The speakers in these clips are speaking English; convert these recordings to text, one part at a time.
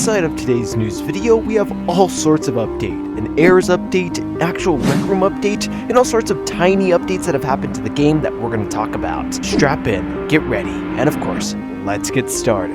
Inside of today's news video, we have all sorts of update. An errors update, an actual rec room update, and all sorts of tiny updates that have happened to the game that we're going to talk about. Strap in, get ready, and of course, let's get started.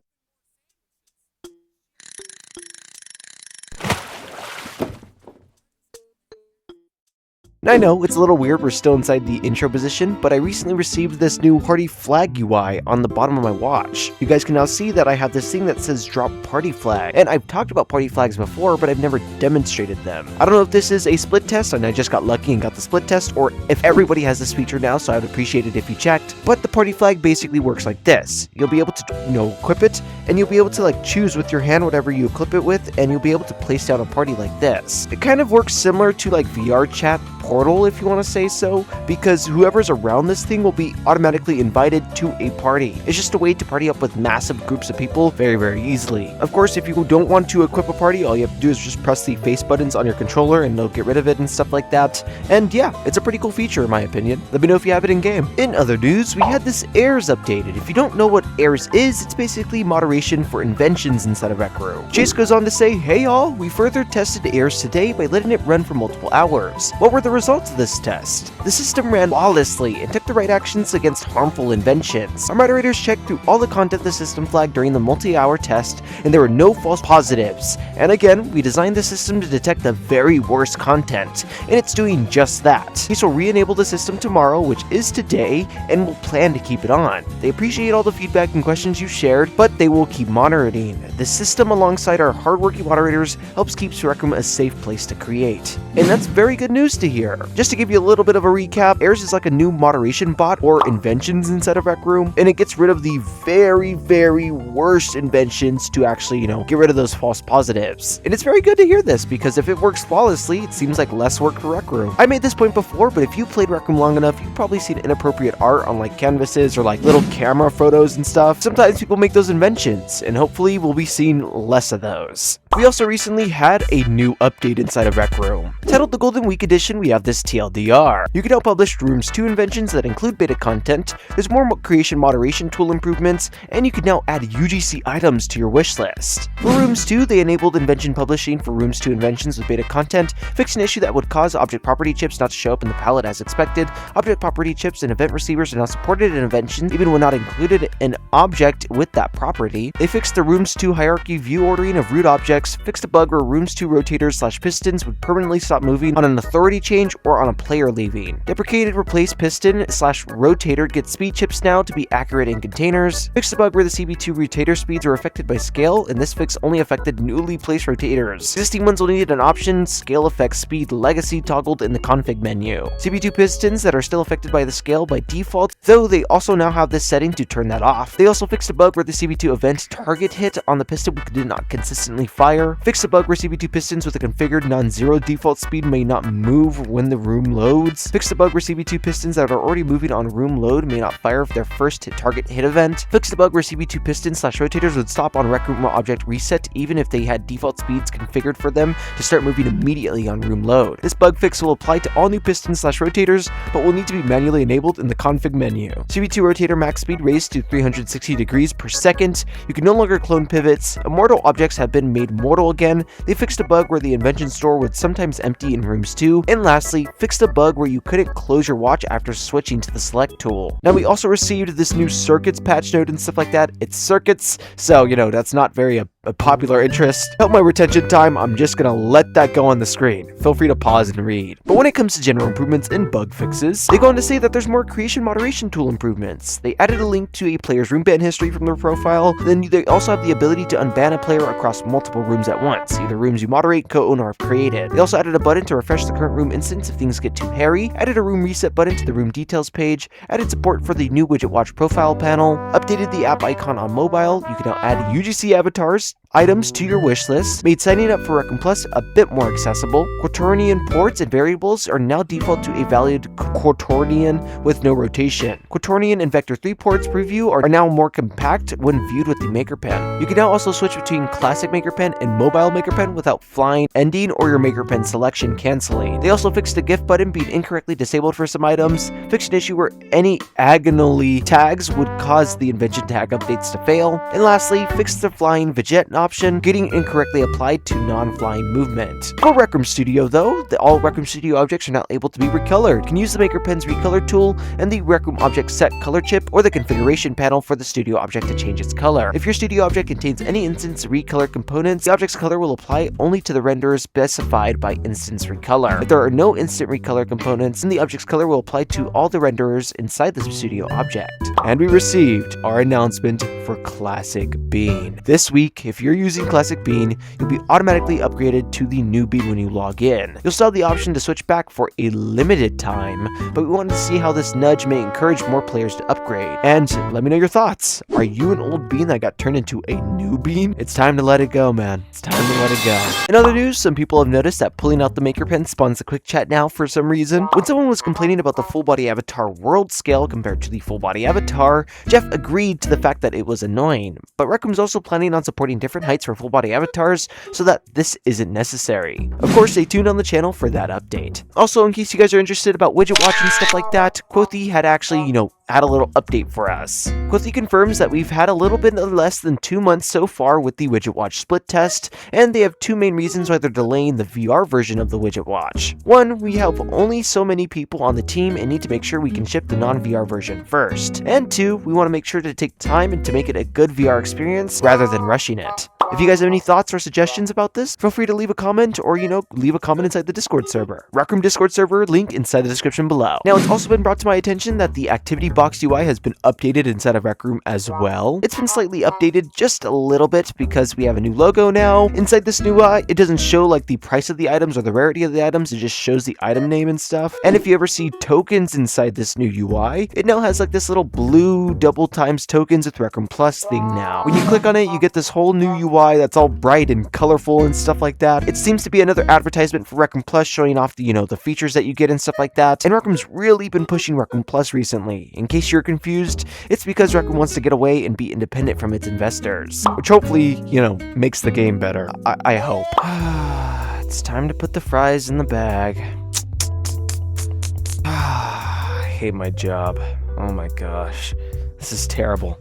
I know, it's a little weird, we're still inside the intro position, but I recently received this new party flag UI on the bottom of my watch. You guys can now see that I have this thing that says drop party flag, and I've talked about party flags before, but I've never demonstrated them. I don't know if this is a split test and I just got lucky and got the split test, or if everybody has this feature now, so I would appreciate it if you checked. But the party flag basically works like this. You'll be able to, equip it, and you'll be able to choose with your hand whatever you equip it with, and you'll be able to place down a party like this. It kind of works similar to VR chat portal, if you want to say so, because whoever's around this thing will be automatically invited to a party. It's just a way to party up with massive groups of people very, very easily. Of course, if you don't want to equip a party, all you have to do is just press the face buttons on your controller and they'll get rid of it and stuff like that. And yeah, it's a pretty cool feature in my opinion. Let me know if you have it in game. In other news, we had this errors updated. If you don't know what errors is, it's basically moderation for inventions inside of recroom. Chase goes on to say, "Hey y'all, we further tested errors today by letting it run for multiple hours. What were the results of this test? The system ran flawlessly and took the right actions against harmful inventions. Our moderators checked through all the content the system flagged during the multi-hour test, and there were no false positives. And again, we designed the system to detect the very worst content, and it's doing just that. Chase will re-enable the system tomorrow, which is today, and will plan to keep it on. They appreciate all the feedback and questions you shared, but they will keep monitoring. The system, alongside our hardworking moderators, helps keep Rec Room a safe place to create." And that's very good news to hear. Just to give you a little bit of a recap, errors is like a new moderation bot or inventions inside of Rec Room, and it gets rid of the very, very worst inventions to actually, get rid of those false positives. And it's very good to hear this, because if it works flawlessly, it seems like less work for Rec Room. I made this point before, but if you played Rec Room long enough, you've probably seen inappropriate art on canvases or little camera photos and stuff. Sometimes people make those inventions, and hopefully we'll be seeing less of those. We also recently had a new update inside of Rec Room. Titled the Golden Week Edition, we have this TLDR. You can now publish Rooms 2 inventions that include beta content, there's more creation moderation tool improvements, and you can now add UGC items to your wish list. For Rooms 2, they enabled invention publishing for Rooms 2 inventions with beta content, fixed an issue that would cause object property chips not to show up in the palette as expected. Object property chips and event receivers are now supported in inventions, even when not included an object with that property. They fixed the Rooms 2 hierarchy view ordering of root objects, fixed a bug where Rooms 2 rotators/pistons would permanently stop moving on an authority change or on a player leaving. Deprecated replace piston/rotator gets speed chips now to be accurate in containers. Fixed a bug where the CB2 rotator speeds are affected by scale, and this fix only affected newly placed rotators. Existing ones will need an option scale effect speed legacy toggled in the config menu. CB2 pistons that are still affected by the scale by default, though they also now have this setting to turn that off. They also fixed a bug where the CB2 event target hit on the piston did not consistently fire. Fixed a bug where CB2 pistons with a configured non-zero default speed may not move when the room loads. Fixed a bug where CB2 pistons that are already moving on room load may not fire for their first target hit event. Fixed a bug where CB2 pistons/rotators would stop on rec room object reset even if they had default speeds configured for them to start moving immediately on room load. This bug fix will apply to all new pistons/rotators, but will need to be manually enabled in the config menu. CB2 rotator max speed raised to 360 degrees per second. You can no longer clone pivots. Immortal objects have been made mortal again. They fixed a bug where the invention store would sometimes empty in Rooms 2. And lastly, fixed a bug where you couldn't close your watch after switching to the select tool. Now we also received this new circuits patch note and stuff like that. It's circuits, so that's not very a popular interest. To help my retention time, I'm just gonna let that go on the screen. Feel free to pause and read. But when it comes to general improvements and bug fixes, they go on to say that there's more creation moderation tool improvements. They added a link to a player's room ban history from their profile. Then they also have the ability to unban a player across multiple rooms at once, either rooms you moderate, co-own, or have created. They also added a button to refresh the current room instance if things get too hairy, added a room reset button to the room details page, added support for the new widget watch profile panel, updated the app icon on mobile. You can now add UGC avatars, items to your wish list, made signing up for Rec Room Plus a bit more accessible. Quaternion ports and variables are now default to a valid Quaternion with no rotation. Quaternion and Vector 3 ports preview are now more compact when viewed with the Maker Pen. You can now also switch between classic Maker Pen and mobile Maker Pen without flying, ending, or your Maker Pen selection canceling. They also fixed the GIF button being incorrectly disabled for some items, fixed an issue where any agonally tags would cause the invention tag updates to fail, and lastly, fixed the flying Vegette option getting incorrectly applied to non-flying movement. For Rec Room Studio though, all Rec Room Studio objects are now able to be recolored. You can use the Maker Pen's recolor tool and the Rec Room Object Set color chip or the configuration panel for the studio object to change its color. If your studio object contains any instance recolor components, the object's color will apply only to the renders specified by instance recolor. If there are no instant recolor components, then the object's color will apply to all the renderers inside the studio object. And we received our announcement for Classic Bean. This week, if you're using Classic Bean, you'll be automatically upgraded to the new Bean when you log in. You'll still have the option to switch back for a limited time, but we wanted to see how this nudge may encourage more players to upgrade. And let me know your thoughts. Are you an old bean that got turned into a new bean? It's time to let it go, man. It's time to let it go. In other news, some people have noticed that pulling out the Maker Pen spawns a quick chat now for some reason. When someone was complaining about the full body avatar world scale compared to the full body avatar, Jeff agreed to the fact that it was annoying, but Rec Room's also planning on supporting different heights for full body avatars so that this isn't necessary. Of course, stay tuned on the channel for that update. Also, in case you guys are interested about widget watch and stuff like that, Quothy had actually, had a little update for us. Quothy confirms that we've had a little bit less than 2 months so far with the widget watch split test, and they have two main reasons why they're delaying the VR version of the widget watch. One, we have only so many people on the team and need to make sure we can ship the non-VR version first. And two, we want to make sure to take time and to make it a good VR experience rather than rushing it. If you guys have any thoughts or suggestions about this, feel free to leave a comment or, leave a comment inside the Discord server. Rec Room Discord server, link inside the description below. Now, it's also been brought to my attention that the activity box UI has been updated inside of Rec Room as well. It's been slightly updated just a little bit because we have a new logo now. Inside this new UI, it doesn't show like the price of the items or the rarity of the items, it just shows the item name and stuff. And if you ever see tokens inside this new UI, it now has like this little blue double times tokens with Rec Room Plus thing now. When you click on it, you get this whole new UI that's all bright and colorful and stuff like that. It seems to be another advertisement for Rec Room Plus showing off the, the features that you get and stuff like that. And Rec Room's really been pushing Rec Room Plus recently. In case you're confused, it's because Rec Room wants to get away and be independent from its investors, which hopefully, makes the game better. I hope. It's time to put the fries in the bag. I hate my job. Oh my gosh. This is terrible.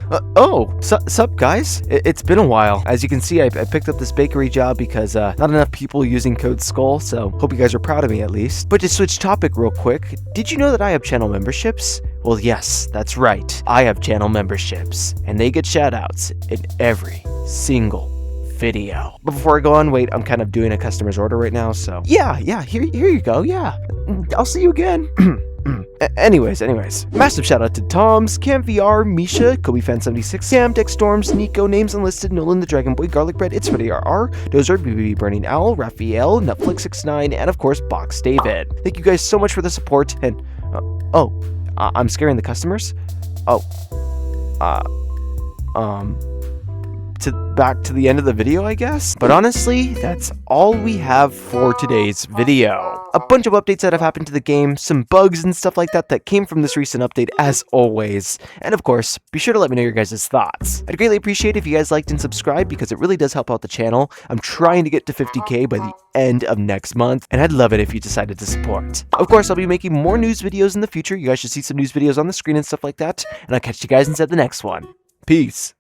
Sup guys? It's been a while. As you can see, I picked up this bakery job because not enough people using code SKULL, so hope you guys are proud of me at least. But to switch topic real quick, did you know that I have channel memberships? Well, yes, that's right. I have channel memberships, and they get shoutouts in every single video. But before I go on, wait, I'm kind of doing a customer's order right now, so yeah, here you go, yeah. I'll see you again. Anyways, massive shout out to Toms, Cam VR, Misha, KobeFan76, Cam, Dex Storms, Nico, Names Unlisted, Nolan the Dragon Boy, Garlic Bread, It's Freddy RR, Dozer, BBB Burning Owl, Raphael, Netflix69, and of course, Box David. Thank you guys so much for the support, and I'm scaring the customers? Back to the end of the video, I guess? But honestly, that's all we have for today's video. A bunch of updates that have happened to the game, some bugs and stuff like that came from this recent update as always. And of course, be sure to let me know your guys' thoughts. I'd greatly appreciate it if you guys liked and subscribed because it really does help out the channel. I'm trying to get to 50k by the end of next month, and I'd love it if you decided to support. Of course, I'll be making more news videos in the future. You guys should see some news videos on the screen and stuff like that, and I'll catch you guys inside the next one. Peace.